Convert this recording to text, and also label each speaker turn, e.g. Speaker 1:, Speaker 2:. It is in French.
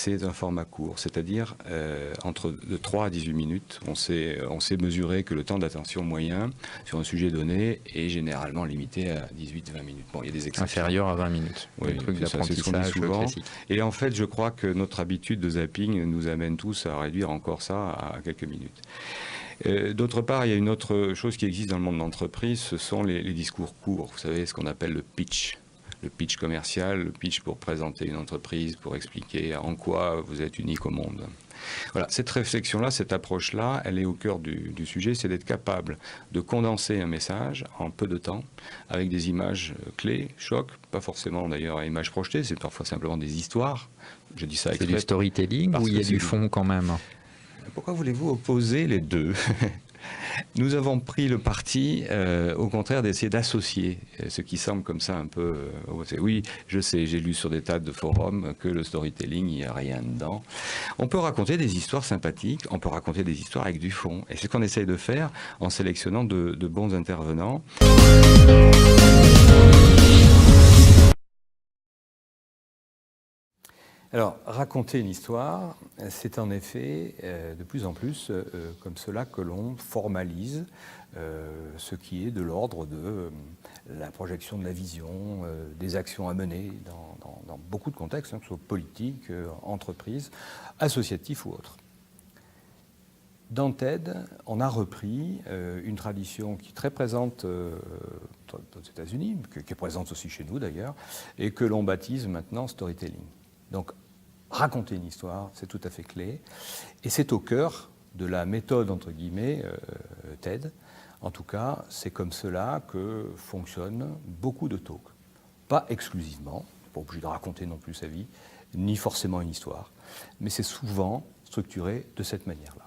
Speaker 1: c'est un format court, c'est-à-dire entre de 3 à 18 minutes. On sait mesurer que le temps d'attention moyen sur un sujet donné est généralement limité à 18-20 minutes. Bon, il y a des exceptions.
Speaker 2: Inférieur à 20 minutes.
Speaker 1: Oui,
Speaker 2: le truc
Speaker 1: c'est ce qu'on dit
Speaker 2: d'apprentissage
Speaker 1: souvent.
Speaker 2: classique.
Speaker 1: Et en fait, je crois que notre habitude de zapping nous amène tous à réduire encore ça à quelques minutes. D'autre part, il y a une autre chose qui existe dans le monde de l'entreprise, ce sont les discours courts. Vous savez, ce qu'on appelle le pitch. Le pitch commercial, le pitch pour présenter une entreprise, pour expliquer en quoi vous êtes unique au monde. Voilà, cette réflexion-là, cette approche-là, elle est au cœur du sujet, c'est d'être capable de condenser un message en peu de temps, avec des images clés, chocs, pas forcément d'ailleurs à images projetées, c'est parfois simplement des histoires. Je dis ça
Speaker 2: C'est
Speaker 1: exprès.
Speaker 2: du storytelling ou il y a du fond quand même?
Speaker 1: Pourquoi voulez-vous opposer les deux? Nous avons pris le parti, au contraire, d'essayer d'associer ce qui semble comme ça un peu... oui, je sais, j'ai lu sur des tas de forums que le storytelling, il n'y a rien dedans. On peut raconter des histoires sympathiques, on peut raconter des histoires avec du fond. Et c'est ce qu'on essaye de faire en sélectionnant de bons intervenants. Alors, raconter une histoire, c'est en effet de plus en plus comme cela que l'on formalise ce qui est de l'ordre de la projection de la vision, des actions à mener dans beaucoup de contextes, hein, que ce soit politique, entreprise, associatif ou autre. Dans TED, on a repris une tradition qui est très présente aux États-Unis, qui est présente aussi chez nous d'ailleurs, et que l'on baptise maintenant storytelling. Donc, raconter une histoire, c'est tout à fait clé, et c'est au cœur de la méthode, entre guillemets, TED. En tout cas, c'est comme cela que fonctionnent beaucoup de talks. Pas exclusivement, pas obligé de raconter non plus sa vie, ni forcément une histoire, mais c'est souvent structuré de cette manière-là.